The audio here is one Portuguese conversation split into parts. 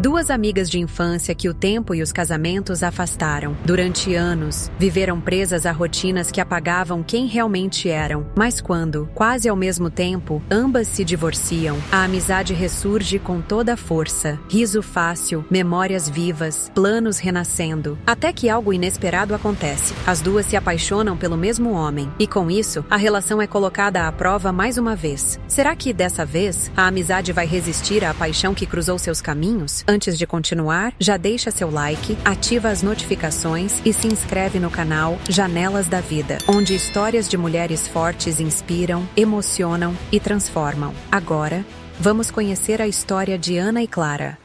Duas amigas de infância que o tempo e os casamentos afastaram. Durante anos, viveram presas a rotinas que apagavam quem realmente eram. Mas quando, quase ao mesmo tempo, ambas se divorciam, a amizade ressurge com toda a força. Riso fácil, memórias vivas, planos renascendo. Até que algo inesperado acontece. As duas se apaixonam pelo mesmo homem. E com isso, a relação é colocada à prova mais uma vez. Será que, dessa vez, a amizade vai resistir à paixão que cruzou seus caminhos? Antes de continuar, já deixa seu like, ativa as notificações e se inscreve no canal Janelas da Vida, onde histórias de mulheres fortes inspiram, emocionam e transformam. Agora, vamos conhecer a história de Ana e Clara.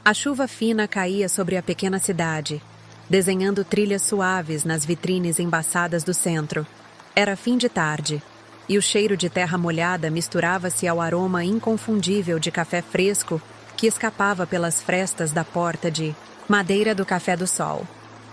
A chuva fina caía sobre a pequena cidade, desenhando trilhas suaves nas vitrines embaçadas do centro. Era fim de tarde, e o cheiro de terra molhada misturava-se ao aroma inconfundível de café fresco que escapava pelas frestas da porta de madeira do Café do Sol.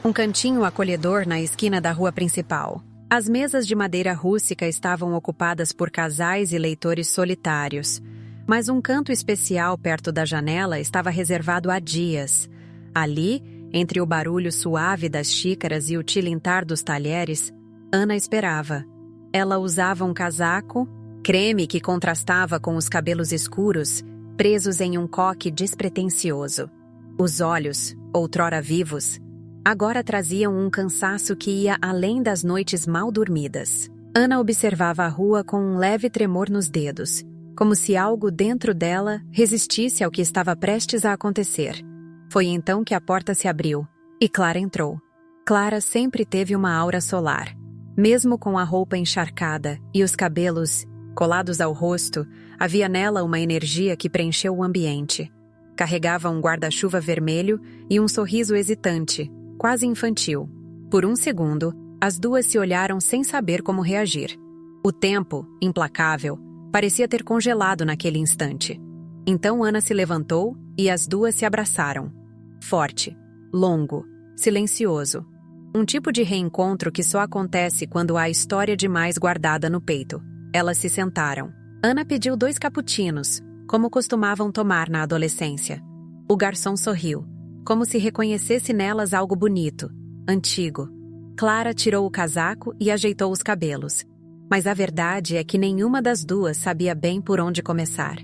Um cantinho acolhedor na esquina da rua principal. As mesas de madeira rústica estavam ocupadas por casais e leitores solitários, mas um canto especial perto da janela estava reservado a dias. Ali, entre o barulho suave das xícaras e o tilintar dos talheres, Ana esperava. Ela usava um casaco, creme que contrastava com os cabelos escuros, presos em um coque despretensioso. Os olhos, outrora vivos, agora traziam um cansaço que ia além das noites mal dormidas. Ana observava a rua com um leve tremor nos dedos, como se algo dentro dela resistisse ao que estava prestes a acontecer. Foi então que a porta se abriu, e Clara entrou. Clara sempre teve uma aura solar. Mesmo com a roupa encharcada e os cabelos colados ao rosto, havia nela uma energia que preencheu o ambiente. Carregava um guarda-chuva vermelho e um sorriso hesitante, quase infantil. Por um segundo, as duas se olharam sem saber como reagir. O tempo, implacável, parecia ter congelado naquele instante. Então Ana se levantou e as duas se abraçaram. Forte, longo, silencioso. Um tipo de reencontro que só acontece quando há história demais guardada no peito. Elas se sentaram. Ana pediu 2 cappuccinos, como costumavam tomar na adolescência. O garçom sorriu, como se reconhecesse nelas algo bonito, antigo. Clara tirou o casaco e ajeitou os cabelos. Mas a verdade é que nenhuma das duas sabia bem por onde começar.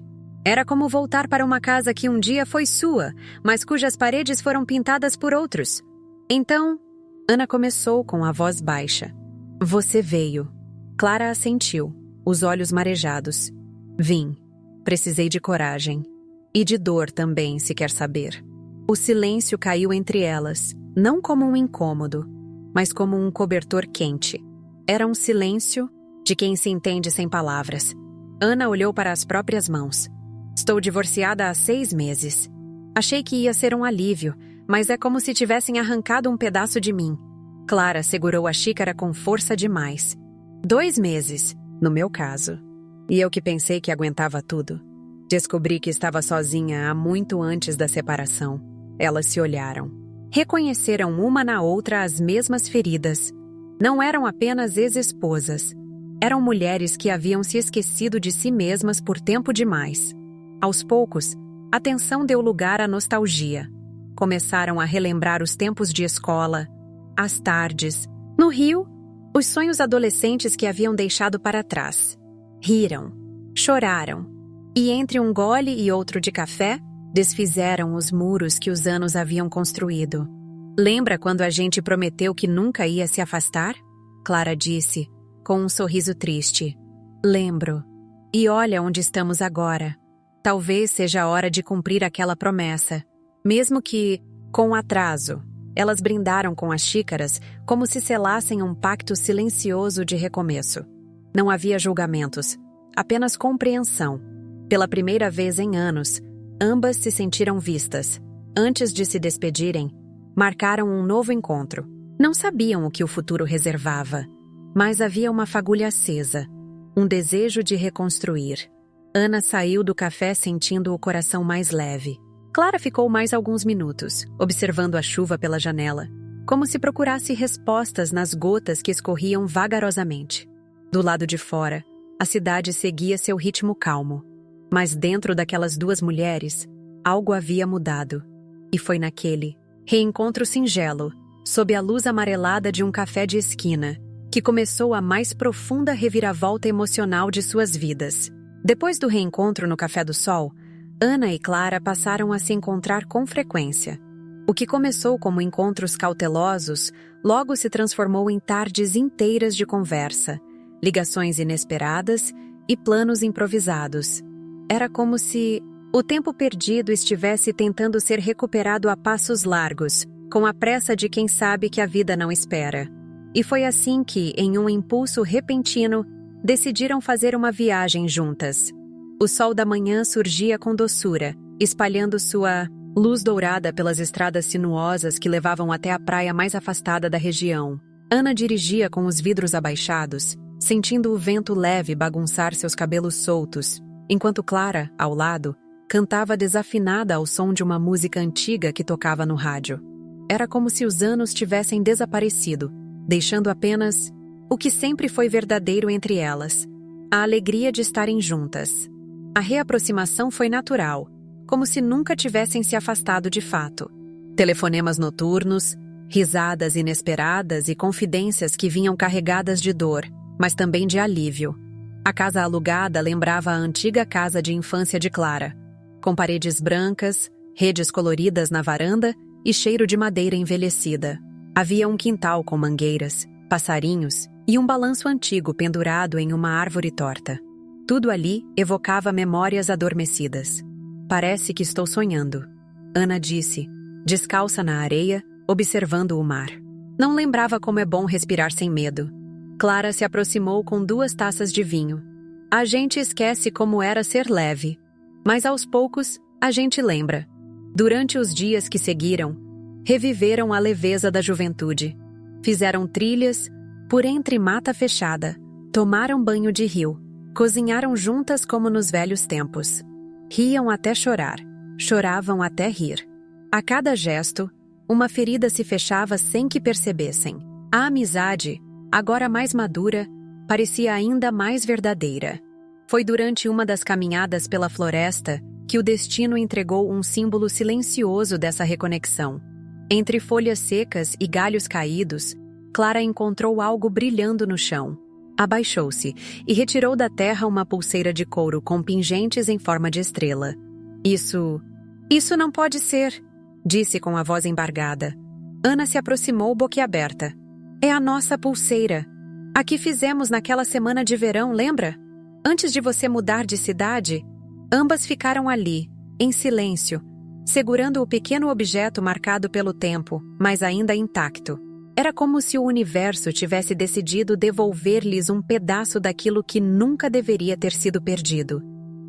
Era como voltar para uma casa que um dia foi sua, mas cujas paredes foram pintadas por outros. Então, Ana começou com a voz baixa. Você veio. Clara assentiu, os olhos marejados. Vim. Precisei de coragem. E de dor também, se quer saber. O silêncio caiu entre elas, não como um incômodo, mas como um cobertor quente. Era um silêncio de quem se entende sem palavras. Ana olhou para as próprias mãos. Estou divorciada há 6 meses. Achei que ia ser um alívio, mas é como se tivessem arrancado um pedaço de mim. Clara segurou a xícara com força demais. 2 meses, no meu caso. E eu que pensei que aguentava tudo. Descobri que estava sozinha há muito antes da separação. Elas se olharam. Reconheceram uma na outra as mesmas feridas. Não eram apenas ex-esposas. Eram mulheres que haviam se esquecido de si mesmas por tempo demais. Aos poucos, a tensão deu lugar à nostalgia. Começaram a relembrar os tempos de escola, as tardes, no Rio, os sonhos adolescentes que haviam deixado para trás. Riram, choraram, e entre um gole e outro de café, desfizeram os muros que os anos haviam construído. Lembra quando a gente prometeu que nunca ia se afastar? Clara disse, com um sorriso triste. Lembro. E olha onde estamos agora. Talvez seja a hora de cumprir aquela promessa. Mesmo que, com atraso, elas brindaram com as xícaras como se selassem um pacto silencioso de recomeço. Não havia julgamentos, apenas compreensão. Pela primeira vez em anos, ambas se sentiram vistas. Antes de se despedirem, marcaram um novo encontro. Não sabiam o que o futuro reservava, mas havia uma fagulha acesa, um desejo de reconstruir. Ana saiu do café sentindo o coração mais leve. Clara ficou mais alguns minutos, observando a chuva pela janela, como se procurasse respostas nas gotas que escorriam vagarosamente. Do lado de fora, a cidade seguia seu ritmo calmo. Mas dentro daquelas duas mulheres, algo havia mudado. E foi naquele reencontro singelo, sob a luz amarelada de um café de esquina, que começou a mais profunda reviravolta emocional de suas vidas. Depois do reencontro no Café do Sol, Ana e Clara passaram a se encontrar com frequência. O que começou como encontros cautelosos, logo se transformou em tardes inteiras de conversa, ligações inesperadas e planos improvisados. Era como se o tempo perdido estivesse tentando ser recuperado a passos largos, com a pressa de quem sabe que a vida não espera. E foi assim que, em um impulso repentino, decidiram fazer uma viagem juntas. O sol da manhã surgia com doçura, espalhando sua luz dourada pelas estradas sinuosas que levavam até a praia mais afastada da região. Ana dirigia com os vidros abaixados, sentindo o vento leve bagunçar seus cabelos soltos, enquanto Clara, ao lado, cantava desafinada ao som de uma música antiga que tocava no rádio. Era como se os anos tivessem desaparecido, deixando apenas o que sempre foi verdadeiro entre elas, a alegria de estarem juntas. A reaproximação foi natural, como se nunca tivessem se afastado de fato. Telefonemas noturnos, risadas inesperadas e confidências que vinham carregadas de dor, mas também de alívio. A casa alugada lembrava a antiga casa de infância de Clara, com paredes brancas, redes coloridas na varanda e cheiro de madeira envelhecida. Havia um quintal com mangueiras, passarinhos e um balanço antigo pendurado em uma árvore torta. Tudo ali evocava memórias adormecidas. Parece que estou sonhando, Ana disse, descalça na areia, observando o mar. Não lembrava como é bom respirar sem medo. Clara se aproximou com 2 taças de vinho. A gente esquece como era ser leve, mas aos poucos a gente lembra. Durante os dias que seguiram, reviveram a leveza da juventude. Fizeram trilhas por entre mata fechada, tomaram banho de rio, cozinharam juntas como nos velhos tempos. Riam até chorar, choravam até rir. A cada gesto, uma ferida se fechava sem que percebessem. A amizade, agora mais madura, parecia ainda mais verdadeira. Foi durante uma das caminhadas pela floresta que o destino entregou um símbolo silencioso dessa reconexão. Entre folhas secas e galhos caídos, Clara encontrou algo brilhando no chão. Abaixou-se e retirou da terra uma pulseira de couro com pingentes em forma de estrela. Isso não pode ser, disse com a voz embargada. Ana se aproximou boquiaberta. É a nossa pulseira. A que fizemos naquela semana de verão, lembra? Antes de você mudar de cidade, ambas ficaram ali, em silêncio, segurando o pequeno objeto marcado pelo tempo, mas ainda intacto. Era como se o universo tivesse decidido devolver-lhes um pedaço daquilo que nunca deveria ter sido perdido.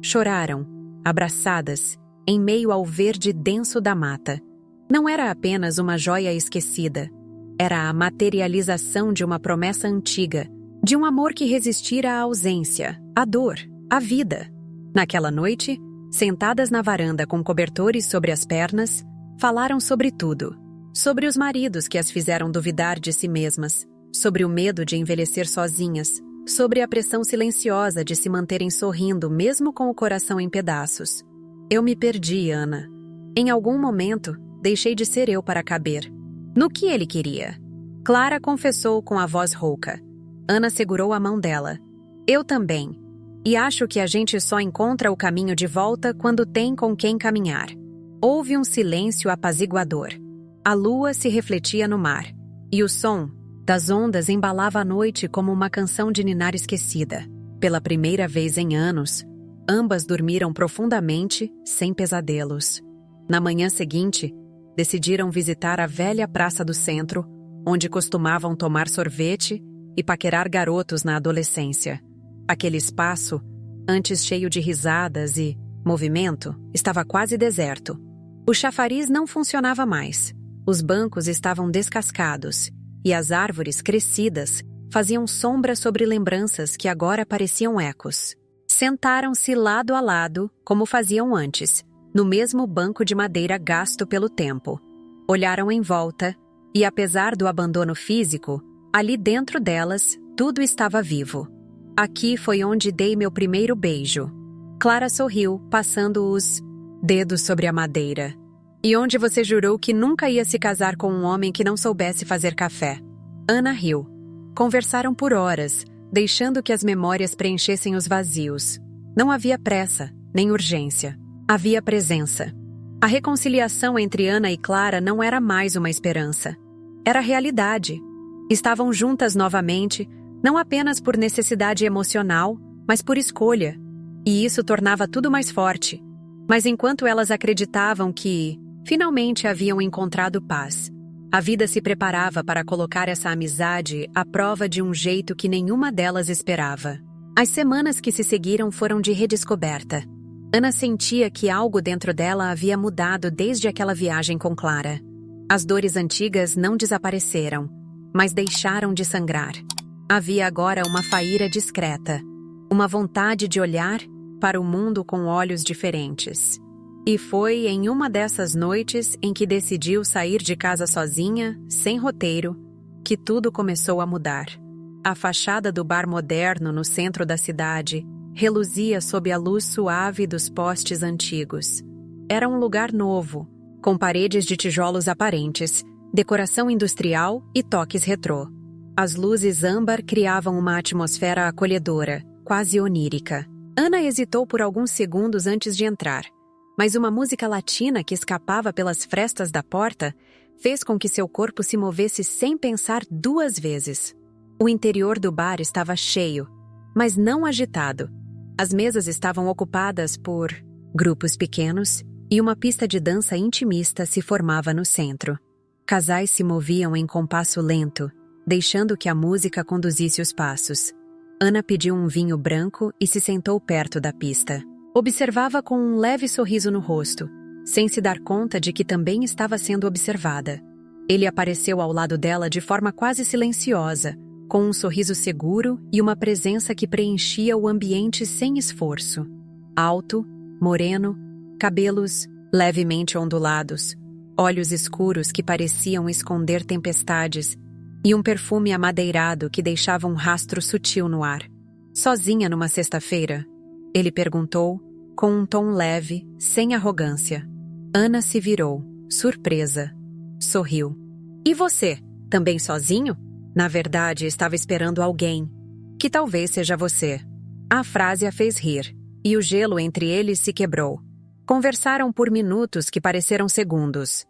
Choraram, abraçadas, em meio ao verde denso da mata. Não era apenas uma joia esquecida. Era a materialização de uma promessa antiga, de um amor que resistira à ausência, à dor, à vida. Naquela noite, sentadas na varanda com cobertores sobre as pernas, falaram sobre tudo. Sobre os maridos que as fizeram duvidar de si mesmas, sobre o medo de envelhecer sozinhas, sobre a pressão silenciosa de se manterem sorrindo mesmo com o coração em pedaços. Eu me perdi, Ana. Em algum momento, deixei de ser eu para caber. No que ele queria? Clara confessou com a voz rouca. Ana segurou a mão dela. Eu também. E acho que a gente só encontra o caminho de volta quando tem com quem caminhar. Houve um silêncio apaziguador. A lua se refletia no mar, e o som das ondas embalava a noite como uma canção de ninar esquecida. Pela primeira vez em anos, ambas dormiram profundamente, sem pesadelos. Na manhã seguinte, decidiram visitar a velha praça do centro, onde costumavam tomar sorvete e paquerar garotos na adolescência. Aquele espaço, antes cheio de risadas e movimento, estava quase deserto. O chafariz não funcionava mais. Os bancos estavam descascados, e as árvores crescidas faziam sombra sobre lembranças que agora pareciam ecos. Sentaram-se lado a lado, como faziam antes, no mesmo banco de madeira gasto pelo tempo. Olharam em volta, e apesar do abandono físico, ali dentro delas, tudo estava vivo. Aqui foi onde dei meu primeiro beijo. Clara sorriu, passando os dedos sobre a madeira. E onde você jurou que nunca ia se casar com um homem que não soubesse fazer café. Ana riu. Conversaram por horas, deixando que as memórias preenchessem os vazios. Não havia pressa, nem urgência. Havia presença. A reconciliação entre Ana e Clara não era mais uma esperança. Era realidade. Estavam juntas novamente, não apenas por necessidade emocional, mas por escolha. E isso tornava tudo mais forte. Mas enquanto elas acreditavam que, finalmente, haviam encontrado paz, a vida se preparava para colocar essa amizade à prova de um jeito que nenhuma delas esperava. As semanas que se seguiram foram de redescoberta. Ana sentia que algo dentro dela havia mudado desde aquela viagem com Clara. As dores antigas não desapareceram, mas deixaram de sangrar. Havia agora uma faíra discreta, uma vontade de olhar para o mundo com olhos diferentes. E foi em uma dessas noites em que decidiu sair de casa sozinha, sem roteiro, que tudo começou a mudar. A fachada do bar moderno no centro da cidade reluzia sob a luz suave dos postes antigos. Era um lugar novo, com paredes de tijolos aparentes, decoração industrial e toques retrô. As luzes âmbar criavam uma atmosfera acolhedora, quase onírica. Ana hesitou por alguns segundos antes de entrar, mas uma música latina que escapava pelas frestas da porta fez com que seu corpo se movesse sem pensar duas vezes. O interior do bar estava cheio, mas não agitado. As mesas estavam ocupadas por grupos pequenos e uma pista de dança intimista se formava no centro. Casais se moviam em compasso lento, deixando que a música conduzisse os passos. Ana pediu um vinho branco e se sentou perto da pista. Observava com um leve sorriso no rosto, sem se dar conta de que também estava sendo observada. Ele apareceu ao lado dela de forma quase silenciosa, com um sorriso seguro e uma presença que preenchia o ambiente sem esforço. Alto, moreno, cabelos levemente ondulados, olhos escuros que pareciam esconder tempestades e um perfume amadeirado que deixava um rastro sutil no ar. Sozinha numa sexta-feira? Ele perguntou, com um tom leve, sem arrogância. Ana se virou, surpresa. Sorriu. E você, também sozinho? Na verdade, estava esperando alguém. Que talvez seja você. A frase a fez rir, e o gelo entre eles se quebrou. Conversaram por minutos que pareceram segundos.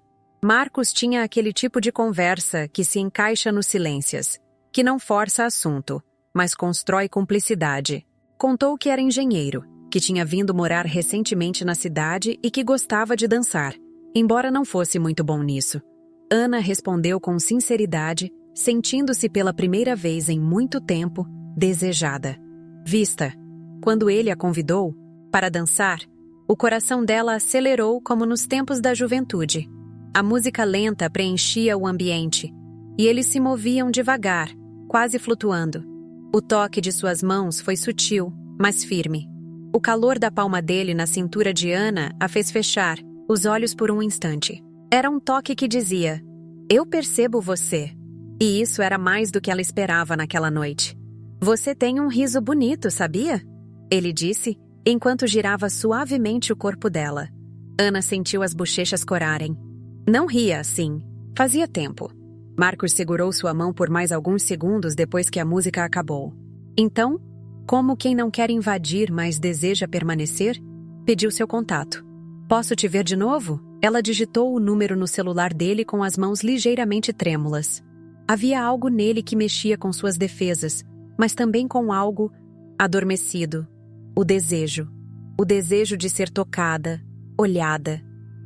Marcos tinha aquele tipo de conversa que se encaixa nos silêncios, que não força assunto, mas constrói cumplicidade. Contou que era engenheiro, que tinha vindo morar recentemente na cidade e que gostava de dançar, embora não fosse muito bom nisso. Ana respondeu com sinceridade, sentindo-se pela primeira vez em muito tempo desejada. Vista. Quando ele a convidou para dançar, o coração dela acelerou como nos tempos da juventude. A música lenta preenchia o ambiente, e eles se moviam devagar, quase flutuando. O toque de suas mãos foi sutil, mas firme. O calor da palma dele na cintura de Ana a fez fechar os olhos por um instante. Era um toque que dizia: "Eu percebo você." E isso era mais do que ela esperava naquela noite. "Você tem um riso bonito, sabia?" Ele disse, enquanto girava suavemente o corpo dela. Ana sentiu as bochechas corarem. Não ria assim. Fazia tempo. Marcos segurou sua mão por mais alguns segundos depois que a música acabou. Então, como quem não quer invadir, mas deseja permanecer, pediu seu contato. "Posso te ver de novo?" Ela digitou o número no celular dele com as mãos ligeiramente trêmulas. Havia algo nele que mexia com suas defesas, mas também com algo adormecido. O desejo. O desejo de ser tocada, olhada,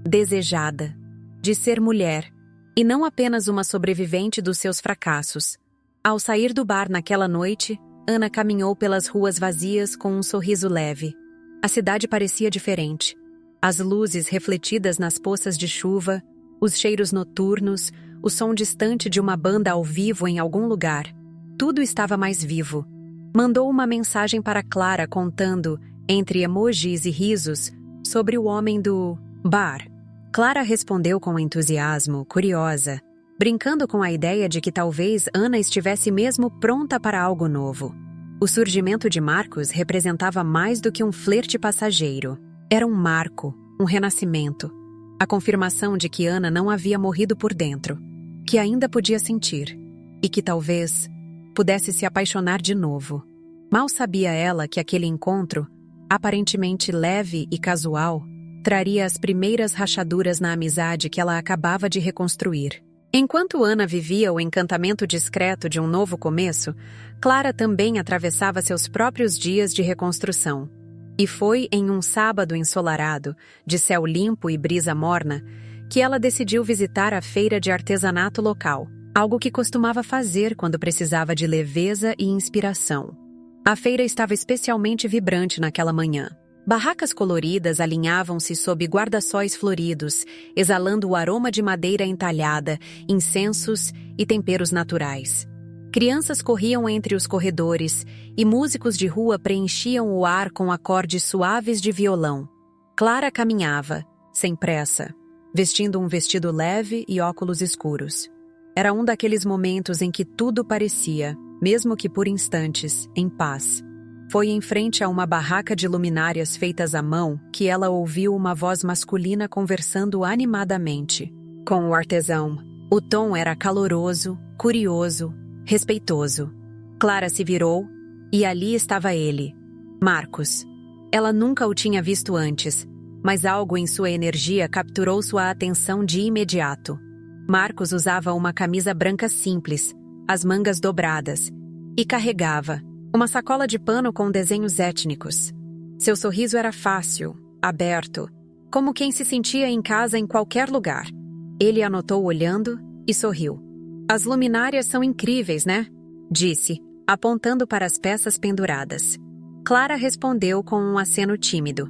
desejada. De ser mulher, e não apenas uma sobrevivente dos seus fracassos. Ao sair do bar naquela noite, Ana caminhou pelas ruas vazias com um sorriso leve. A cidade parecia diferente. As luzes refletidas nas poças de chuva, os cheiros noturnos, o som distante de uma banda ao vivo em algum lugar. Tudo estava mais vivo. Mandou uma mensagem para Clara contando, entre emojis e risos, sobre o homem do bar. Clara respondeu com entusiasmo, curiosa, brincando com a ideia de que talvez Ana estivesse mesmo pronta para algo novo. O surgimento de Marcos representava mais do que um flerte passageiro. Era um marco, um renascimento. A confirmação de que Ana não havia morrido por dentro, que ainda podia sentir, e que talvez pudesse se apaixonar de novo. Mal sabia ela que aquele encontro, aparentemente leve e casual, traria as primeiras rachaduras na amizade que ela acabava de reconstruir. Enquanto Ana vivia o encantamento discreto de um novo começo, Clara também atravessava seus próprios dias de reconstrução. E foi em um sábado ensolarado, de céu limpo e brisa morna, que ela decidiu visitar a feira de artesanato local, algo que costumava fazer quando precisava de leveza e inspiração. A feira estava especialmente vibrante naquela manhã. Barracas coloridas alinhavam-se sob guarda-sóis floridos, exalando o aroma de madeira entalhada, incensos e temperos naturais. Crianças corriam entre os corredores e músicos de rua preenchiam o ar com acordes suaves de violão. Clara caminhava, sem pressa, vestindo um vestido leve e óculos escuros. Era um daqueles momentos em que tudo parecia, mesmo que por instantes, em paz. Foi em frente a uma barraca de luminárias feitas à mão que ela ouviu uma voz masculina conversando animadamente com o artesão. O tom era caloroso, curioso, respeitoso. Clara se virou e ali estava ele, Marcos. Ela nunca o tinha visto antes, mas algo em sua energia capturou sua atenção de imediato. Marcos usava uma camisa branca simples, as mangas dobradas, e carregava uma sacola de pano com desenhos étnicos. Seu sorriso era fácil, aberto, como quem se sentia em casa em qualquer lugar. Ele a notou olhando e sorriu. "As luminárias são incríveis, né?" disse, apontando para as peças penduradas. Clara respondeu com um aceno tímido.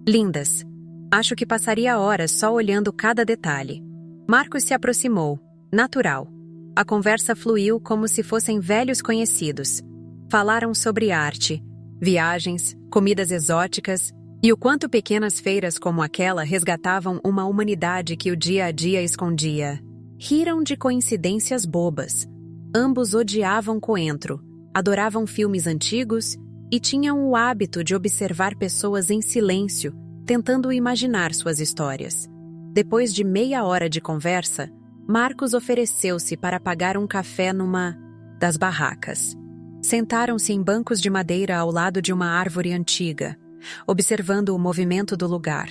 "Lindas. Acho que passaria horas só olhando cada detalhe." Marcos se aproximou, natural. A conversa fluiu como se fossem velhos conhecidos. Falaram sobre arte, viagens, comidas exóticas e o quanto pequenas feiras como aquela resgatavam uma humanidade que o dia a dia escondia. Riram de coincidências bobas. Ambos odiavam coentro, adoravam filmes antigos e tinham o hábito de observar pessoas em silêncio, tentando imaginar suas histórias. Depois de meia hora de conversa, Marcos ofereceu-se para pagar um café numa das barracas. Sentaram-se em bancos de madeira ao lado de uma árvore antiga, observando o movimento do lugar.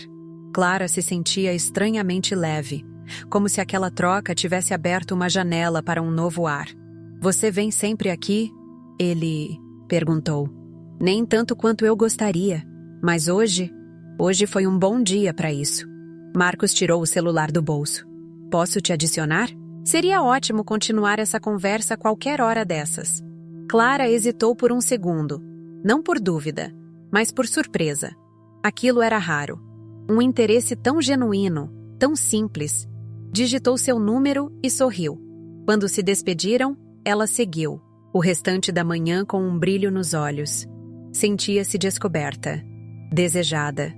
Clara se sentia estranhamente leve, como se aquela troca tivesse aberto uma janela para um novo ar. "Você vem sempre aqui?" ele perguntou. "Nem tanto quanto eu gostaria, mas hoje foi um bom dia para isso." Marcos tirou o celular do bolso. "Posso te adicionar? Seria ótimo continuar essa conversa a qualquer hora dessas." Clara hesitou por um segundo, não por dúvida, mas por surpresa. Aquilo era raro. Um interesse tão genuíno, tão simples. Digitou seu número e sorriu. Quando se despediram, ela seguiu, o restante da manhã com um brilho nos olhos. Sentia-se descoberta, desejada.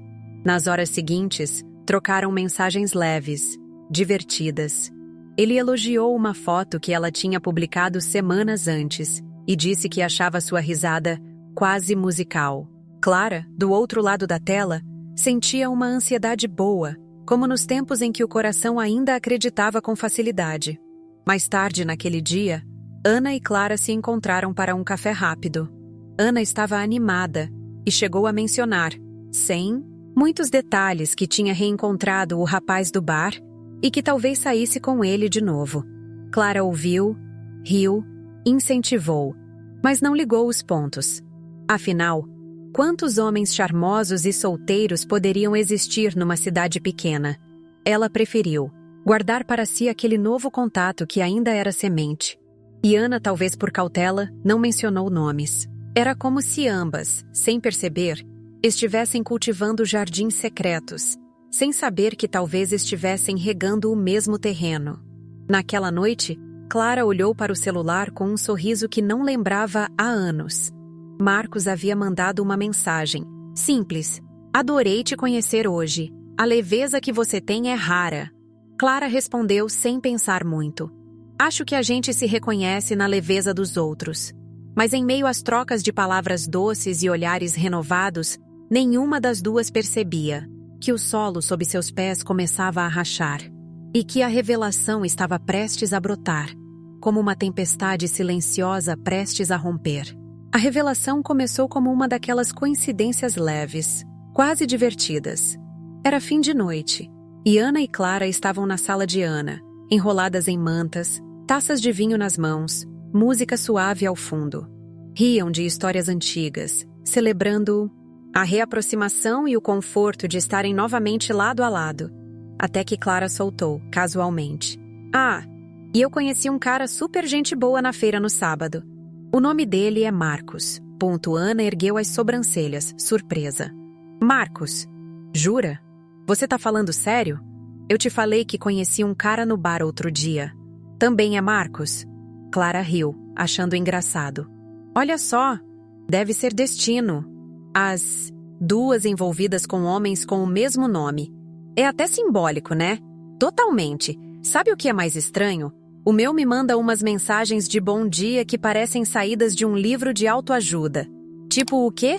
Nas horas seguintes, trocaram mensagens leves, divertidas. Ele elogiou uma foto que ela tinha publicado semanas antes e disse que achava sua risada quase musical. Clara, do outro lado da tela, sentia uma ansiedade boa, como nos tempos em que o coração ainda acreditava com facilidade. Mais tarde naquele dia, Ana e Clara se encontraram para um café rápido. Ana estava animada e chegou a mencionar, sem muitos detalhes, que tinha reencontrado o rapaz do bar e que talvez saísse com ele de novo. Clara ouviu, riu, incentivou, mas não ligou os pontos. Afinal, quantos homens charmosos e solteiros poderiam existir numa cidade pequena? Ela preferiu guardar para si aquele novo contato que ainda era semente. E Ana, talvez por cautela, não mencionou nomes. Era como se ambas, sem perceber, estivessem cultivando jardins secretos, sem saber que talvez estivessem regando o mesmo terreno. Naquela noite, Clara olhou para o celular com um sorriso que não lembrava há anos. Marcos havia mandado uma mensagem. Simples. "Adorei te conhecer hoje. A leveza que você tem é rara." Clara respondeu sem pensar muito. "Acho que a gente se reconhece na leveza dos outros." Mas em meio às trocas de palavras doces e olhares renovados, nenhuma das duas percebia que o solo sob seus pés começava a rachar, e que a revelação estava prestes a brotar, como uma tempestade silenciosa prestes a romper. A revelação começou como uma daquelas coincidências leves, quase divertidas. Era fim de noite, e Ana e Clara estavam na sala de Ana, enroladas em mantas, taças de vinho nas mãos, música suave ao fundo. Riam de histórias antigas, celebrando a reaproximação e o conforto de estarem novamente lado a lado, até que Clara soltou, casualmente. Ah, e eu conheci um cara super gente boa na feira no sábado. O nome dele é Marcos. Ana ergueu as sobrancelhas, surpresa. Marcos? Jura? Você tá falando sério? Eu te falei que conheci um cara no bar outro dia. Também é Marcos? Clara riu, achando engraçado. Olha só, deve ser destino. As duas envolvidas com homens com o mesmo nome. É até simbólico, né? Totalmente. Sabe o que é mais estranho? O meu me manda umas mensagens de bom dia que parecem saídas de um livro de autoajuda. Tipo o quê?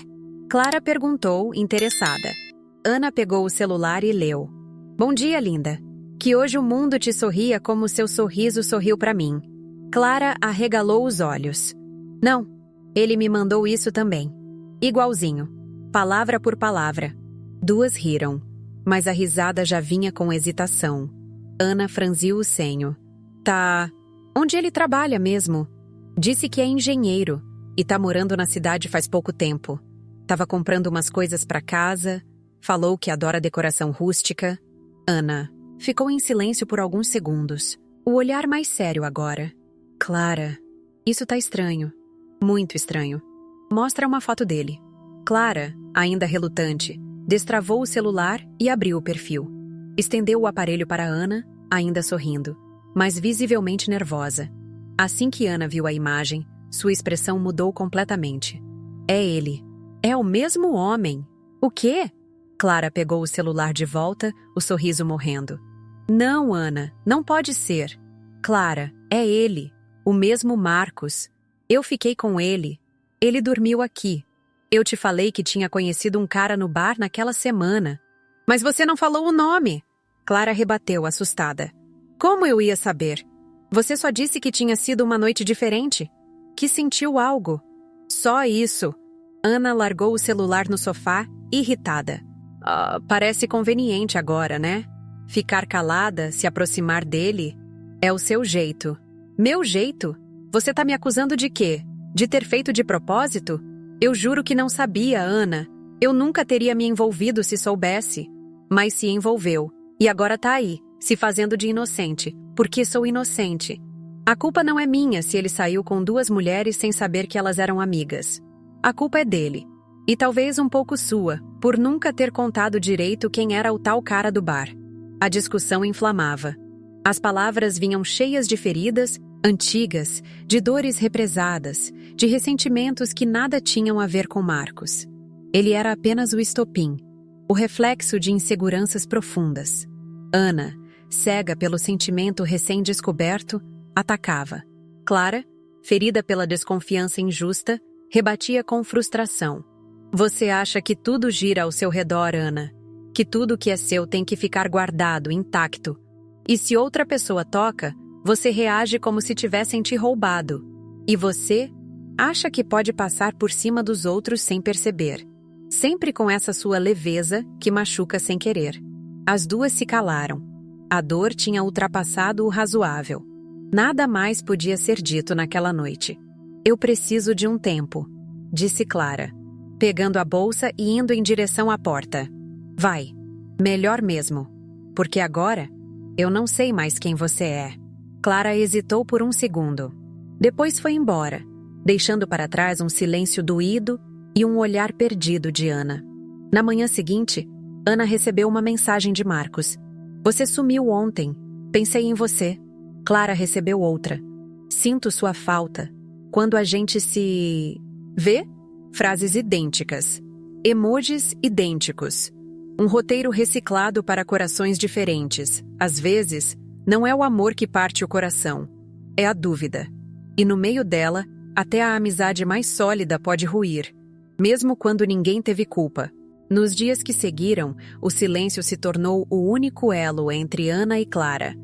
Clara perguntou, interessada. Ana pegou o celular e leu. Bom dia, linda. Que hoje o mundo te sorria como seu sorriso sorriu pra mim. Clara arregalou os olhos. Não, ele me mandou isso também. Igualzinho. Palavra por palavra. Duas riram, mas a risada já vinha com hesitação. Ana franziu o senho. Tá. Onde ele trabalha mesmo? Disse que é engenheiro e tá morando na cidade faz pouco tempo. Tava comprando umas coisas pra casa, falou que adora decoração rústica. Ana ficou em silêncio por alguns segundos, o olhar mais sério agora. Clara, isso tá estranho. Muito estranho. Mostra uma foto dele. Clara, ainda relutante, destravou o celular e abriu o perfil. Estendeu o aparelho para Ana, ainda sorrindo, mas visivelmente nervosa. Assim que Ana viu a imagem, sua expressão mudou completamente. É ele. É o mesmo homem. O quê? Clara pegou o celular de volta, o sorriso morrendo. Não, Ana, não pode ser. Clara, é ele. O mesmo Marcos. Eu fiquei com ele. Ele dormiu aqui. Eu te falei que tinha conhecido um cara no bar naquela semana. Mas você não falou o nome. Clara rebateu, assustada. Como eu ia saber? Você só disse que tinha sido uma noite diferente. Que sentiu algo. Só isso. Ana largou o celular no sofá, irritada. Parece conveniente agora, né? Ficar calada, se aproximar dele. É o seu jeito. Meu jeito? Você tá me acusando de quê? De ter feito de propósito? Eu juro que não sabia, Ana. Eu nunca teria me envolvido se soubesse. Mas se envolveu. E agora tá aí, se fazendo de inocente. Porque sou inocente. A culpa não é minha se ele saiu com duas mulheres sem saber que elas eram amigas. A culpa é dele. E talvez um pouco sua, por nunca ter contado direito quem era o tal cara do bar. A discussão inflamava. As palavras vinham cheias de feridas, antigas, de dores represadas, de ressentimentos que nada tinham a ver com Marcos. Ele era apenas o estopim, o reflexo de inseguranças profundas. Ana, cega pelo sentimento recém-descoberto, atacava. Clara, ferida pela desconfiança injusta, rebatia com frustração. Você acha que tudo gira ao seu redor, Ana? Que tudo que é seu tem que ficar guardado, intacto. E se outra pessoa toca, você reage como se tivessem te roubado. E você acha que pode passar por cima dos outros sem perceber. Sempre com essa sua leveza que machuca sem querer. As duas se calaram. A dor tinha ultrapassado o razoável. Nada mais podia ser dito naquela noite. Eu preciso de um tempo, disse Clara, pegando a bolsa e indo em direção à porta. Vai, melhor mesmo, porque agora eu não sei mais quem você é. Clara hesitou por um segundo. Depois foi embora, deixando para trás um silêncio doído e um olhar perdido de Ana. Na manhã seguinte, Ana recebeu uma mensagem de Marcos. Você sumiu ontem. Pensei em você. Clara recebeu outra. Sinto sua falta. Quando a gente se vê? Frases idênticas. Emojis idênticos. Um roteiro reciclado para corações diferentes. Às vezes, não é o amor que parte o coração. É a dúvida. E no meio dela, até a amizade mais sólida pode ruir. Mesmo quando ninguém teve culpa. Nos dias que seguiram, o silêncio se tornou o único elo entre Ana e Clara.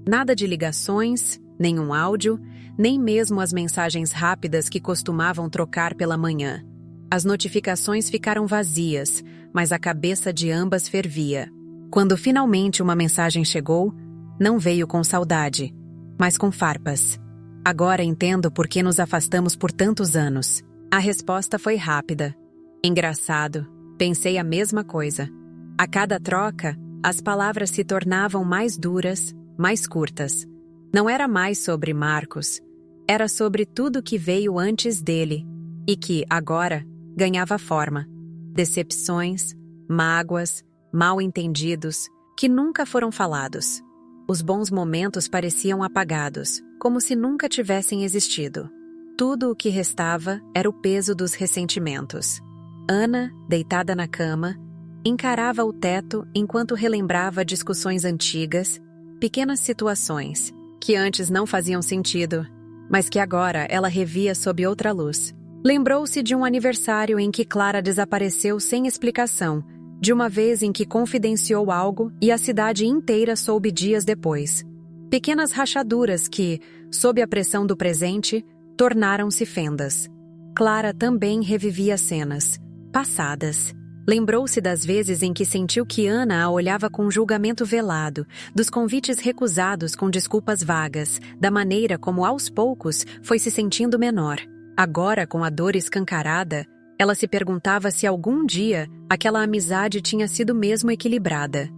Nada de ligações, nenhum áudio, nem mesmo as mensagens rápidas que costumavam trocar pela manhã. As notificações ficaram vazias, mas a cabeça de ambas fervia. Quando finalmente uma mensagem chegou, não veio com saudade, mas com farpas. Agora entendo por que nos afastamos por tantos anos. A resposta foi rápida. Engraçado, pensei a mesma coisa. A cada troca, as palavras se tornavam mais duras, mais curtas. Não era mais sobre Marcos, era sobre tudo que veio antes dele e que, agora, ganhava forma. Decepções, mágoas, mal-entendidos, que nunca foram falados. Os bons momentos pareciam apagados, como se nunca tivessem existido. Tudo o que restava era o peso dos ressentimentos. Ana, deitada na cama, encarava o teto enquanto relembrava discussões antigas, pequenas situações, que antes não faziam sentido, mas que agora ela revia sob outra luz. Lembrou-se de um aniversário em que Clara desapareceu sem explicação, de uma vez em que confidenciou algo e a cidade inteira soube dias depois. Pequenas rachaduras que, sob a pressão do presente, tornaram-se fendas. Clara também revivia cenas, passadas. Lembrou-se das vezes em que sentiu que Ana a olhava com julgamento velado, dos convites recusados com desculpas vagas, da maneira como aos poucos foi se sentindo menor. Agora, com a dor escancarada, ela se perguntava se algum dia aquela amizade tinha sido mesmo equilibrada.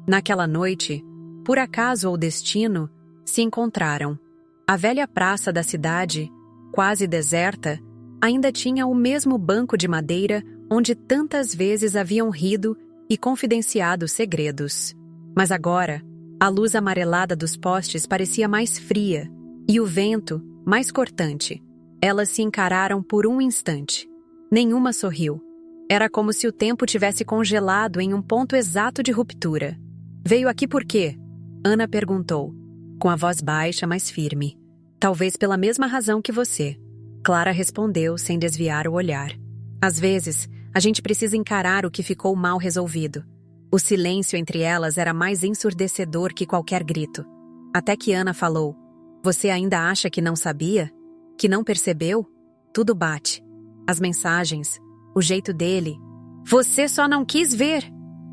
Naquela noite, por acaso ou destino, se encontraram. A velha praça da cidade, quase deserta, ainda tinha o mesmo banco de madeira onde tantas vezes haviam rido e confidenciado segredos. Mas agora, a luz amarelada dos postes parecia mais fria e o vento mais cortante. Elas se encararam por um instante. Nenhuma sorriu. Era como se o tempo tivesse congelado em um ponto exato de ruptura. "Veio aqui por quê?" Ana perguntou, com a voz baixa, mas firme. "Talvez pela mesma razão que você." Clara respondeu sem desviar o olhar. Às vezes, a gente precisa encarar o que ficou mal resolvido. O silêncio entre elas era mais ensurdecedor que qualquer grito. Até que Ana falou, "Você ainda acha que não sabia? Que não percebeu? Tudo bate. As mensagens, o jeito dele. Você só não quis ver."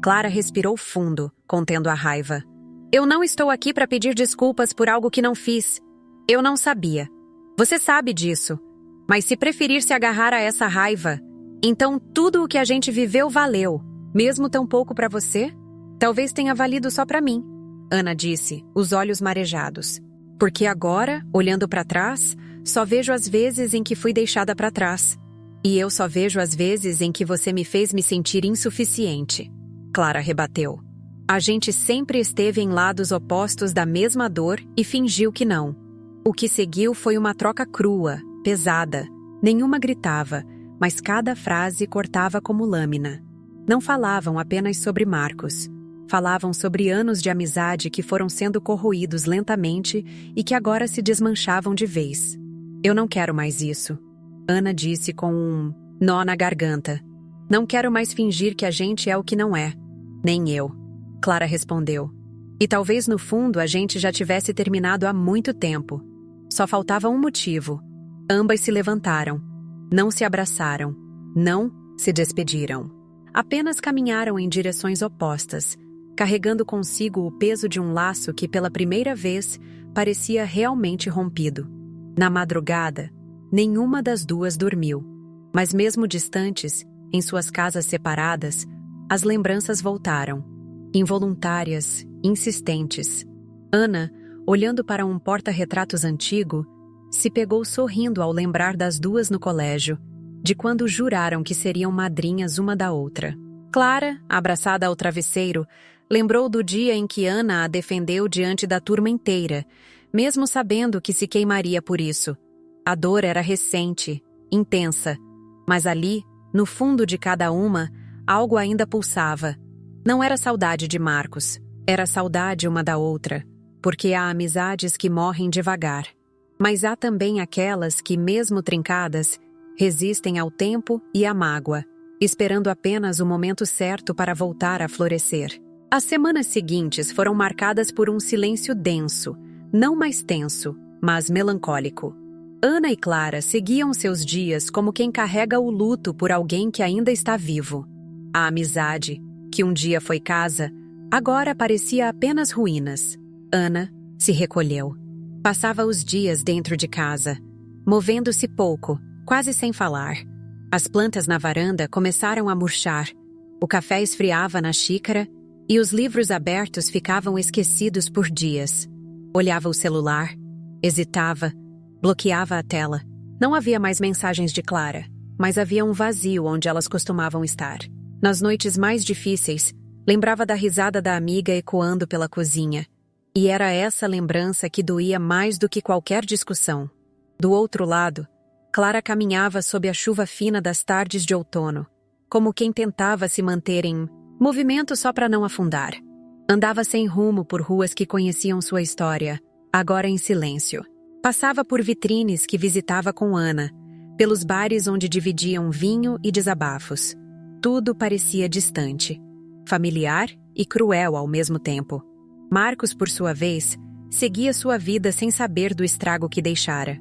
Clara respirou fundo, contendo a raiva. "Eu não estou aqui para pedir desculpas por algo que não fiz. Eu não sabia. Você sabe disso. Mas se preferir se agarrar a essa raiva, então tudo o que a gente viveu valeu, mesmo tão pouco para você? Talvez tenha valido só para mim." Ana disse, os olhos marejados. "Porque agora, olhando para trás, só vejo as vezes em que fui deixada para trás. E eu só vejo as vezes em que você me fez me sentir insuficiente." Clara rebateu. "A gente sempre esteve em lados opostos da mesma dor e fingiu que não. O que seguiu foi uma troca crua, pesada. Nenhuma gritava, mas cada frase cortava como lâmina. Não falavam apenas sobre Marcos. Falavam sobre anos de amizade que foram sendo corroídos lentamente e que agora se desmanchavam de vez. "Eu não quero mais isso," Ana disse com um nó na garganta. "Não quero mais fingir que a gente é o que não é." "Nem eu," Clara respondeu. "E talvez no fundo a gente já tivesse terminado há muito tempo. Só faltava um motivo." Ambas se levantaram. Não se abraçaram. Não se despediram. Apenas caminharam em direções opostas, carregando consigo o peso de um laço que pela primeira vez parecia realmente rompido. Na madrugada, nenhuma das duas dormiu. Mas mesmo distantes, em suas casas separadas, as lembranças voltaram. Involuntárias, insistentes. Ana, olhando para um porta-retratos antigo, se pegou sorrindo ao lembrar das duas no colégio, de quando juraram que seriam madrinhas uma da outra. Clara, abraçada ao travesseiro, lembrou do dia em que Ana a defendeu diante da turma inteira, mesmo sabendo que se queimaria por isso. A dor era recente, intensa, mas ali, no fundo de cada uma, algo ainda pulsava. Não era saudade de Marcos, era saudade uma da outra, porque há amizades que morrem devagar. Mas há também aquelas que, mesmo trincadas, resistem ao tempo e à mágoa, esperando apenas o momento certo para voltar a florescer. As semanas seguintes foram marcadas por um silêncio denso, não mais tenso, mas melancólico. Ana e Clara seguiam seus dias como quem carrega o luto por alguém que ainda está vivo. A amizade, que um dia foi casa, agora parecia apenas ruínas. Ana se recolheu. Passava os dias dentro de casa, movendo-se pouco, quase sem falar. As plantas na varanda começaram a murchar. O café esfriava na xícara e os livros abertos ficavam esquecidos por dias. Olhava o celular, hesitava, bloqueava a tela. Não havia mais mensagens de Clara, mas havia um vazio onde elas costumavam estar. Nas noites mais difíceis, lembrava da risada da amiga ecoando pela cozinha. E era essa lembrança que doía mais do que qualquer discussão. Do outro lado, Clara caminhava sob a chuva fina das tardes de outono, como quem tentava se manter em movimento só para não afundar. Andava sem rumo por ruas que conheciam sua história, agora em silêncio. Passava por vitrines que visitava com Ana, pelos bares onde dividiam vinho e desabafos. Tudo parecia distante, familiar e cruel ao mesmo tempo. Marcos, por sua vez, seguia sua vida sem saber do estrago que deixara.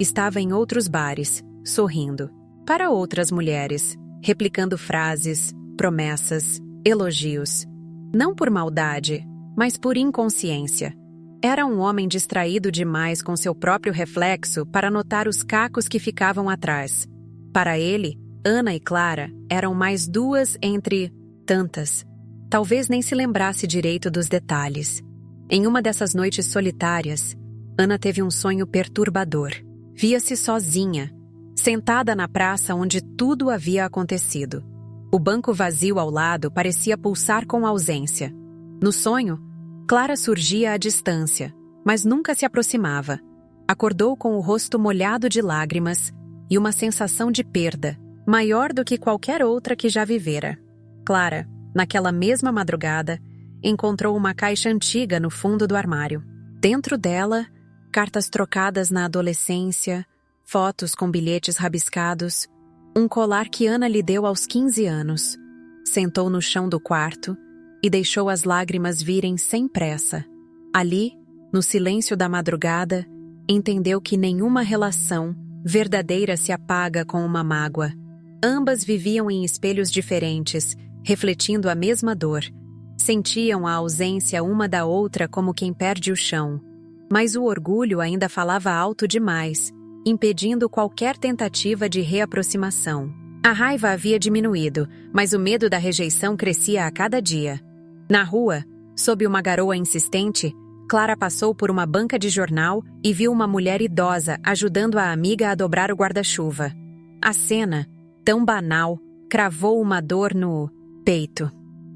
Estava em outros bares, sorrindo. Para outras mulheres, replicando frases, promessas, elogios. Não por maldade, mas por inconsciência. Era um homem distraído demais com seu próprio reflexo para notar os cacos que ficavam atrás. Para ele, Ana e Clara eram mais duas entre tantas. Talvez nem se lembrasse direito dos detalhes. Em uma dessas noites solitárias, Ana teve um sonho perturbador. Via-se sozinha, sentada na praça onde tudo havia acontecido. O banco vazio ao lado parecia pulsar com ausência. No sonho, Clara surgia à distância, mas nunca se aproximava. Acordou com o rosto molhado de lágrimas e uma sensação de perda, maior do que qualquer outra que já vivera. Clara, naquela mesma madrugada, encontrou uma caixa antiga no fundo do armário. Dentro dela, cartas trocadas na adolescência, fotos com bilhetes rabiscados, um colar que Ana lhe deu aos 15 anos. Sentou no chão do quarto e deixou as lágrimas virem sem pressa. Ali, no silêncio da madrugada, entendeu que nenhuma relação verdadeira se apaga com uma mágoa. Ambas viviam em espelhos diferentes, refletindo a mesma dor. Sentiam a ausência uma da outra como quem perde o chão. Mas o orgulho ainda falava alto demais, impedindo qualquer tentativa de reaproximação. A raiva havia diminuído, mas o medo da rejeição crescia a cada dia. Na rua, sob uma garoa insistente, Clara passou por uma banca de jornal e viu uma mulher idosa ajudando a amiga a dobrar o guarda-chuva. A cena, tão banal, cravou uma dor no peito.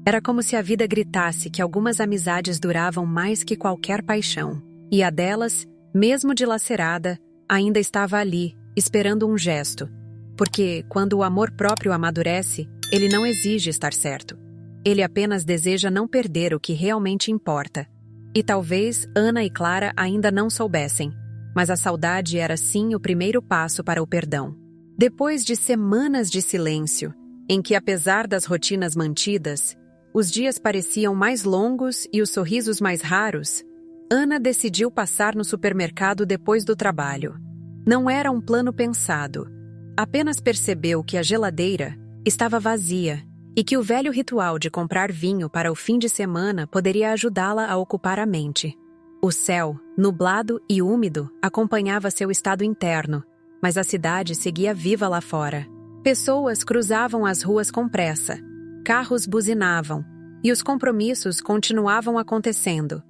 Era como se a vida gritasse que algumas amizades duravam mais que qualquer paixão. E a delas, mesmo dilacerada, ainda estava ali, esperando um gesto. Porque, quando o amor próprio amadurece, ele não exige estar certo. Ele apenas deseja não perder o que realmente importa. E talvez Ana e Clara ainda não soubessem, mas a saudade era sim o primeiro passo para o perdão. Depois de semanas de silêncio, em que apesar das rotinas mantidas, os dias pareciam mais longos e os sorrisos mais raros, Ana decidiu passar no supermercado depois do trabalho. Não era um plano pensado. Apenas percebeu que a geladeira estava vazia e que o velho ritual de comprar vinho para o fim de semana poderia ajudá-la a ocupar a mente. O céu, nublado e úmido, acompanhava seu estado interno, mas a cidade seguia viva lá fora. Pessoas cruzavam as ruas com pressa, carros buzinavam, e os compromissos continuavam acontecendo.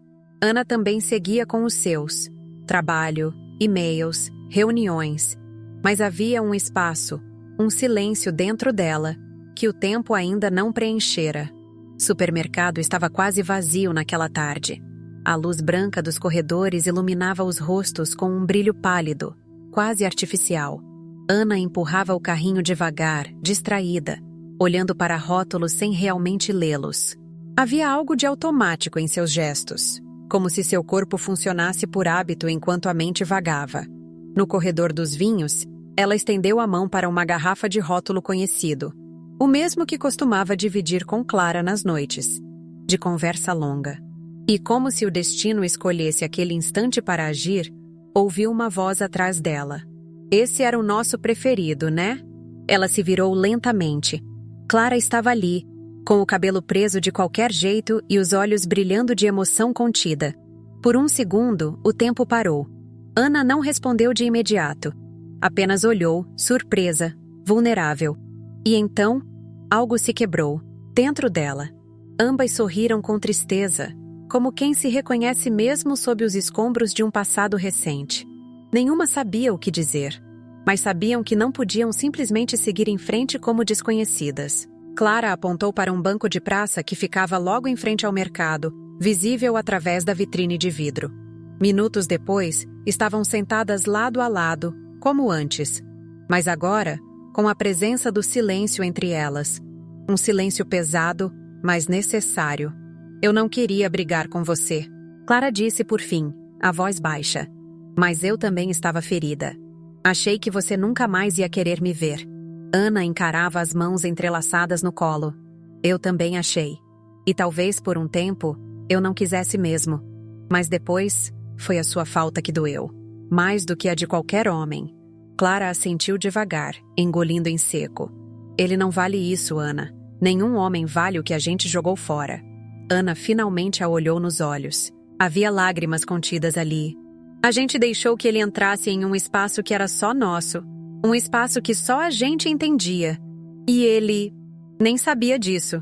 Ana também seguia com os seus: trabalho, e-mails, reuniões. Mas havia um espaço, um silêncio dentro dela, que o tempo ainda não preenchera. O supermercado estava quase vazio naquela tarde. A luz branca dos corredores iluminava os rostos com um brilho pálido, quase artificial. Ana empurrava o carrinho devagar, distraída, olhando para rótulos sem realmente lê-los. Havia algo de automático em seus gestos, como se seu corpo funcionasse por hábito enquanto a mente vagava. No corredor dos vinhos, ela estendeu a mão para uma garrafa de rótulo conhecido. O mesmo que costumava dividir com Clara nas noites, de conversa longa. E como se o destino escolhesse aquele instante para agir, ouviu uma voz atrás dela. Esse era o nosso preferido, né? Ela se virou lentamente. Clara estava ali, com o cabelo preso de qualquer jeito e os olhos brilhando de emoção contida. Por um segundo, o tempo parou. Ana não respondeu de imediato. Apenas olhou, surpresa, vulnerável. E então, algo se quebrou, dentro dela. Ambas sorriram com tristeza, como quem se reconhece mesmo sob os escombros de um passado recente. Nenhuma sabia o que dizer, mas sabiam que não podiam simplesmente seguir em frente como desconhecidas. Clara apontou para um banco de praça que ficava logo em frente ao mercado, visível através da vitrine de vidro. Minutos depois, estavam sentadas lado a lado, como antes, mas agora, com a presença do silêncio entre elas. Um silêncio pesado, mas necessário. Eu não queria brigar com você, Clara disse por fim, a voz baixa. Mas eu também estava ferida. Achei que você nunca mais ia querer me ver. Ana encarava as mãos entrelaçadas no colo. Eu também achei. E talvez por um tempo, eu não quisesse mesmo. Mas depois, foi a sua falta que doeu. Mais do que a de qualquer homem. Clara assentiu devagar, engolindo em seco. Ele não vale isso, Ana. Nenhum homem vale o que a gente jogou fora. Ana finalmente a olhou nos olhos. Havia lágrimas contidas ali. A gente deixou que ele entrasse em um espaço que era só nosso. Um espaço que só a gente entendia. E ele nem sabia disso.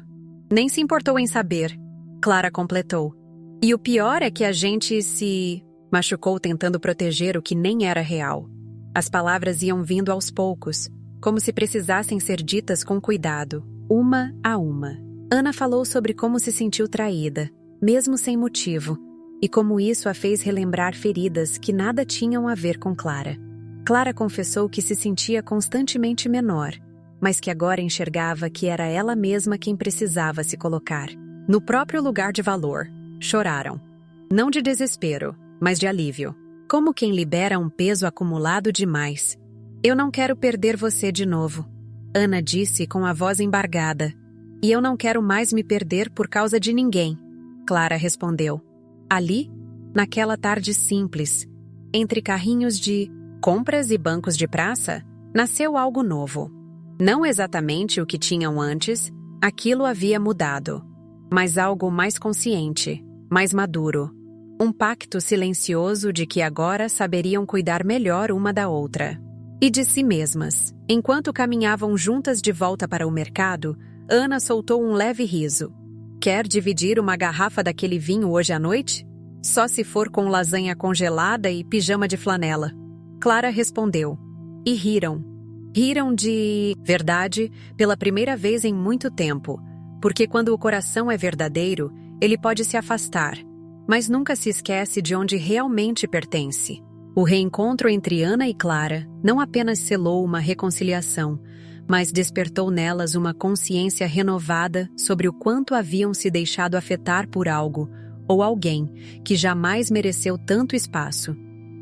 Nem se importou em saber. Clara completou. E o pior é que a gente se machucou tentando proteger o que nem era real. As palavras iam vindo aos poucos, como se precisassem ser ditas com cuidado, uma a uma. Ana falou sobre como se sentiu traída, mesmo sem motivo, e como isso a fez relembrar feridas que nada tinham a ver com Clara. Clara confessou que se sentia constantemente menor, mas que agora enxergava que era ela mesma quem precisava se colocar no próprio lugar de valor. Choraram. Não de desespero, mas de alívio. Como quem libera um peso acumulado demais. Eu não quero perder você de novo, Ana disse com a voz embargada. E eu não quero mais me perder por causa de ninguém, Clara respondeu. Ali, naquela tarde simples, entre carrinhos de compras e bancos de praça, nasceu algo novo. Não exatamente o que tinham antes, aquilo havia mudado. Mas algo mais consciente, mais maduro. Um pacto silencioso de que agora saberiam cuidar melhor uma da outra. E de si mesmas. Enquanto caminhavam juntas de volta para o mercado, Ana soltou um leve riso. Quer dividir uma garrafa daquele vinho hoje à noite? Só se for com lasanha congelada e pijama de flanela. Clara respondeu. E riram. Riram de verdade pela primeira vez em muito tempo, porque quando o coração é verdadeiro, ele pode se afastar, mas nunca se esquece de onde realmente pertence. O reencontro entre Ana e Clara não apenas selou uma reconciliação, mas despertou nelas uma consciência renovada sobre o quanto haviam se deixado afetar por algo ou alguém que jamais mereceu tanto espaço.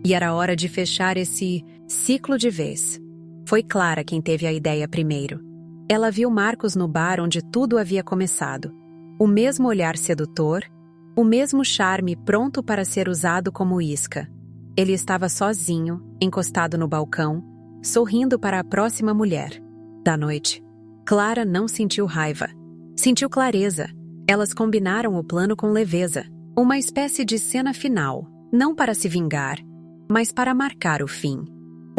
E era hora de fechar esse ciclo de vez. Foi Clara quem teve a ideia primeiro. Ela viu Marcos no bar onde tudo havia começado. O mesmo olhar sedutor, o mesmo charme pronto para ser usado como isca. Ele estava sozinho, encostado no balcão, sorrindo para a próxima mulher da noite. Clara não sentiu raiva. Sentiu clareza. Elas combinaram o plano com leveza. Uma espécie de cena final, não para se vingar, mas para marcar o fim.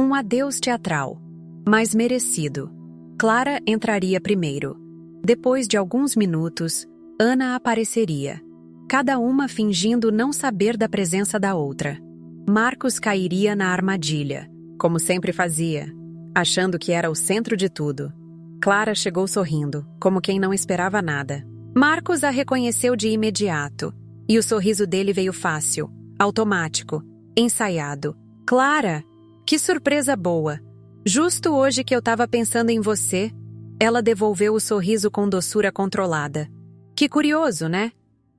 Um adeus teatral, mas merecido. Clara entraria primeiro. Depois de alguns minutos, Ana apareceria. Cada uma fingindo não saber da presença da outra. Marcos cairia na armadilha, como sempre fazia, achando que era o centro de tudo. Clara chegou sorrindo, como quem não esperava nada. Marcos a reconheceu de imediato, e o sorriso dele veio fácil, automático, ensaiado. Clara, que surpresa boa! Justo hoje que eu estava pensando em você, ela devolveu o sorriso com doçura controlada. Que curioso, né?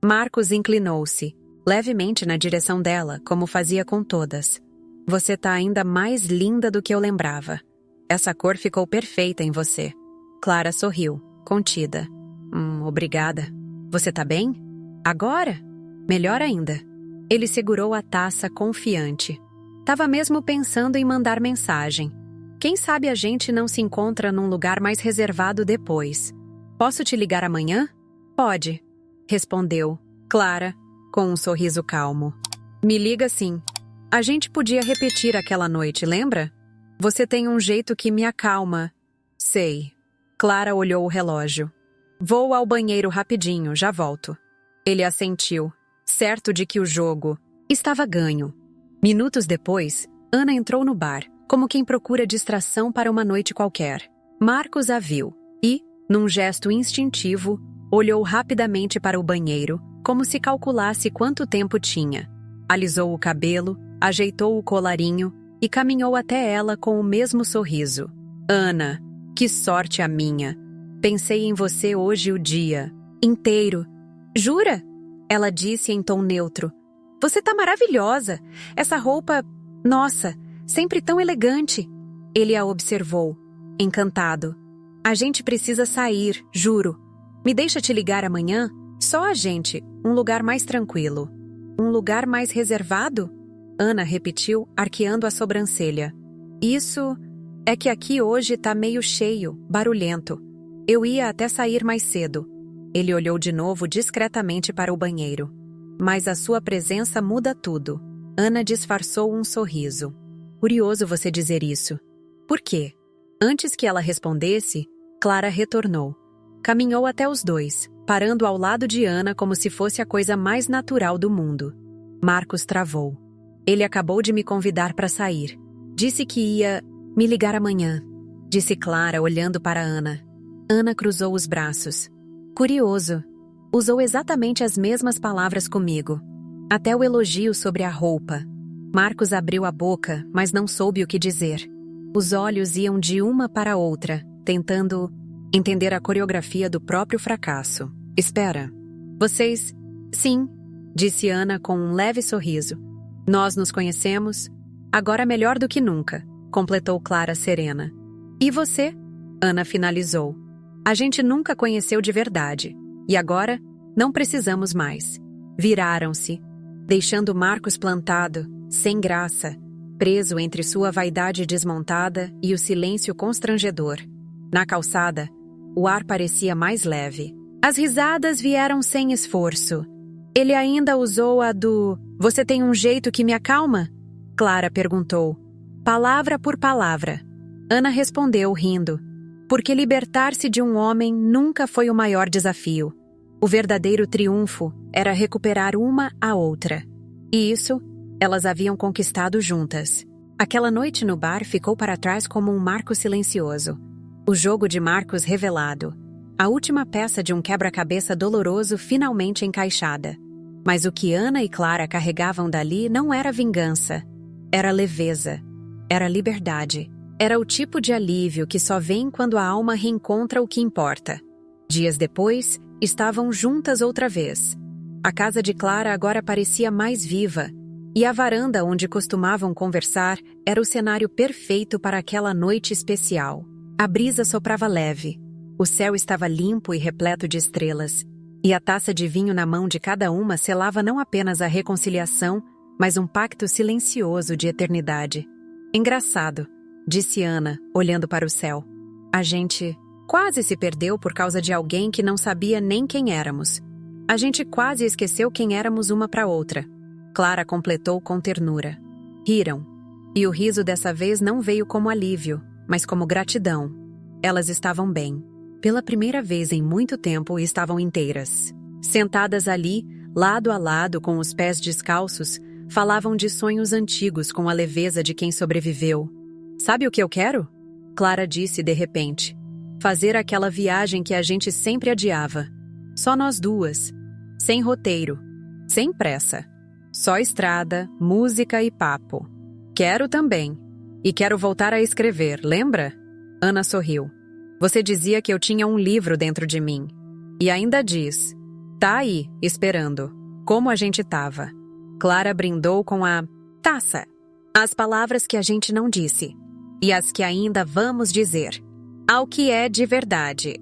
Marcos inclinou-se, levemente na direção dela, como fazia com todas. Você tá ainda mais linda do que eu lembrava. Essa cor ficou perfeita em você. Clara sorriu. contida. Obrigada. Você tá bem? Agora? Melhor ainda. Ele segurou a taça confiante. Tava mesmo pensando em mandar mensagem. Quem sabe a gente não se encontra num lugar mais reservado depois. Posso te ligar amanhã? Pode, respondeu Clara, com um sorriso calmo. Me liga sim. A gente podia repetir aquela noite, lembra? Você tem um jeito que me acalma. Sei. Clara olhou o relógio. Vou ao banheiro rapidinho, já volto. Ele assentiu, certo de que o jogo estava ganho. Minutos depois, Ana entrou no bar, como quem procura distração para uma noite qualquer. Marcos a viu e, num gesto instintivo, olhou rapidamente para o banheiro, como se calculasse quanto tempo tinha. Alisou o cabelo, ajeitou o colarinho e caminhou até ela com o mesmo sorriso. Ana, que sorte a minha! Pensei em você hoje o dia inteiro. Jura? Ela disse em tom neutro. Você tá maravilhosa. Essa roupa, nossa, sempre tão elegante. Ele a observou, encantado. A gente precisa sair, juro. Me deixa te ligar amanhã? Só a gente, um lugar mais tranquilo. Um lugar mais reservado? Ana repetiu, arqueando a sobrancelha. Isso é que aqui hoje tá meio cheio, barulhento. Eu ia até sair mais cedo. Ele olhou de novo discretamente para o banheiro. Mas a sua presença muda tudo. Ana disfarçou um sorriso. Curioso você dizer isso. Por quê? Antes que ela respondesse, Clara retornou. Caminhou até os dois, parando ao lado de Ana como se fosse a coisa mais natural do mundo. Marcos travou. Ele acabou de me convidar para sair. Disse que ia me ligar amanhã, disse Clara olhando para Ana. Ana cruzou os braços. Curioso. Usou exatamente as mesmas palavras comigo. Até o elogio sobre a roupa. Marcos abriu a boca, mas não soube o que dizer. Os olhos iam de uma para outra, tentando entender a coreografia do próprio fracasso. Espera. Vocês... Sim, disse Ana com um leve sorriso. Nós nos conhecemos? Agora melhor do que nunca, completou Clara serena. E você? Ana finalizou. A gente nunca conheceu de verdade. E agora, não precisamos mais. Viraram-se, deixando Marcos plantado, sem graça, preso entre sua vaidade desmontada e o silêncio constrangedor. Na calçada, o ar parecia mais leve. As risadas vieram sem esforço. Ele ainda usou a do "Você tem um jeito que me acalma?" Clara perguntou. Palavra por palavra. Ana respondeu, rindo. Porque libertar-se de um homem nunca foi o maior desafio. O verdadeiro triunfo era recuperar uma a outra. E isso, elas haviam conquistado juntas. Aquela noite no bar ficou para trás como um marco silencioso. O jogo de Marcos revelado. A última peça de um quebra-cabeça doloroso finalmente encaixada. Mas o que Ana e Clara carregavam dali não era vingança. Era leveza. Era liberdade. Era o tipo de alívio que só vem quando a alma reencontra o que importa. Dias depois, estavam juntas outra vez. A casa de Clara agora parecia mais viva, e a varanda onde costumavam conversar era o cenário perfeito para aquela noite especial. A brisa soprava leve, o céu estava limpo e repleto de estrelas, e a taça de vinho na mão de cada uma selava não apenas a reconciliação, mas um pacto silencioso de eternidade. Engraçado, disse Ana, olhando para o céu. A gente quase se perdeu por causa de alguém que não sabia nem quem éramos. A gente quase esqueceu quem éramos uma para outra. Clara completou com ternura. Riram. E o riso dessa vez não veio como alívio, mas como gratidão. Elas estavam bem. Pela primeira vez em muito tempo estavam inteiras. Sentadas ali, lado a lado com os pés descalços, falavam de sonhos antigos com a leveza de quem sobreviveu. Sabe o que eu quero? Clara disse de repente. Fazer aquela viagem que a gente sempre adiava. Só nós duas. Sem roteiro. Sem pressa. Só estrada, música e papo. Quero também. E quero voltar a escrever, lembra? Ana sorriu. Você dizia que eu tinha um livro dentro de mim. E ainda diz. Tá aí, esperando. Como a gente tava. Clara brindou com a taça. As palavras que a gente não disse. E as que ainda vamos dizer. Ao que é de verdade.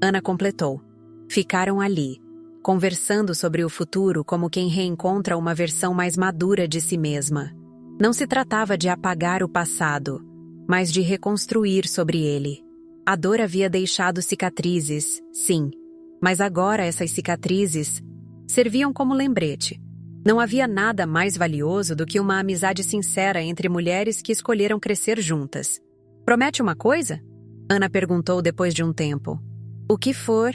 Ana completou. Ficaram ali, conversando sobre o futuro como quem reencontra uma versão mais madura de si mesma. Não se tratava de apagar o passado, mas de reconstruir sobre ele. A dor havia deixado cicatrizes, sim, mas agora essas cicatrizes serviam como lembrete. Não havia nada mais valioso do que uma amizade sincera entre mulheres que escolheram crescer juntas. Promete uma coisa? Ana perguntou depois de um tempo. O que for,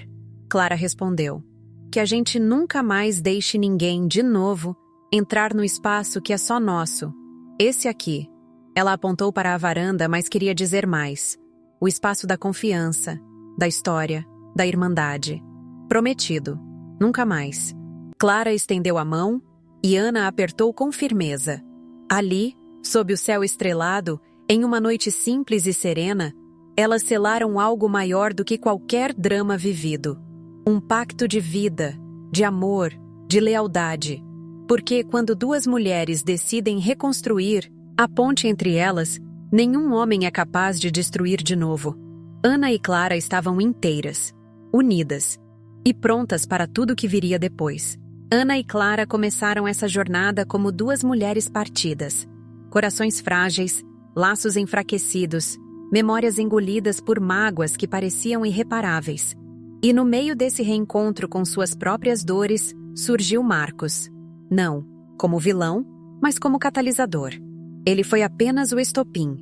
Clara respondeu. Que a gente nunca mais deixe ninguém, de novo, entrar no espaço que é só nosso. Esse aqui. Ela apontou para a varanda, mas queria dizer mais. O espaço da confiança, da história, da irmandade. Prometido. Nunca mais. Clara estendeu a mão e Ana apertou com firmeza. Ali, sob o céu estrelado, em uma noite simples e serena, elas selaram algo maior do que qualquer drama vivido. Um pacto de vida, de amor, de lealdade. Porque quando duas mulheres decidem reconstruir a ponte entre elas, nenhum homem é capaz de destruir de novo. Ana e Clara estavam inteiras, unidas e prontas para tudo que viria depois. Ana e Clara começaram essa jornada como duas mulheres partidas. Corações frágeis, laços enfraquecidos, memórias engolidas por mágoas que pareciam irreparáveis. E no meio desse reencontro com suas próprias dores, surgiu Marcos. Não como vilão, mas como catalisador. Ele foi apenas o estopim.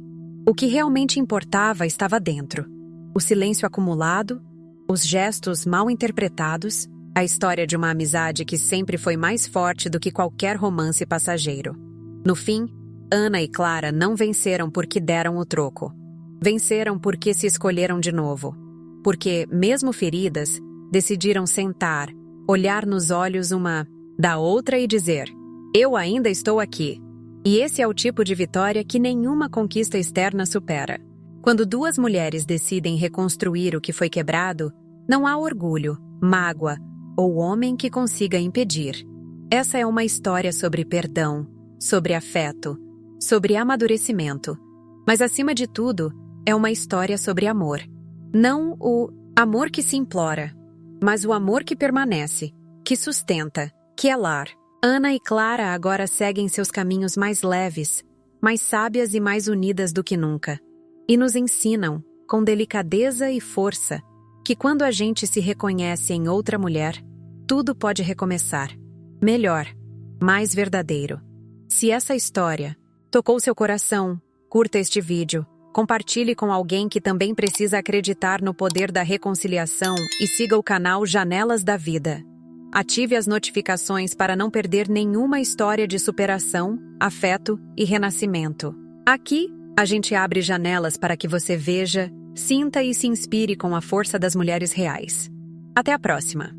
O que realmente importava estava dentro. O silêncio acumulado, os gestos mal interpretados, a história de uma amizade que sempre foi mais forte do que qualquer romance passageiro. No fim, Ana e Clara não venceram porque deram o troco. Venceram porque se escolheram de novo. Porque, mesmo feridas, decidiram sentar, olhar nos olhos uma da outra e dizer: eu ainda estou aqui. E esse é o tipo de vitória que nenhuma conquista externa supera. Quando duas mulheres decidem reconstruir o que foi quebrado, não há orgulho, mágoa ou homem que consiga impedir. Essa é uma história sobre perdão, sobre afeto, sobre amadurecimento. Mas, acima de tudo, é uma história sobre amor. Não o amor que se implora, mas o amor que permanece, que sustenta, que é lar. Ana e Clara agora seguem seus caminhos mais leves, mais sábias e mais unidas do que nunca. E nos ensinam, com delicadeza e força, que quando a gente se reconhece em outra mulher, tudo pode recomeçar. Melhor, mais verdadeiro. Se essa história tocou seu coração, curta este vídeo, compartilhe com alguém que também precisa acreditar no poder da reconciliação e siga o canal Janelas da Vida. Ative as notificações para não perder nenhuma história de superação, afeto e renascimento. Aqui, a gente abre janelas para que você veja, sinta e se inspire com a força das mulheres reais. Até a próxima!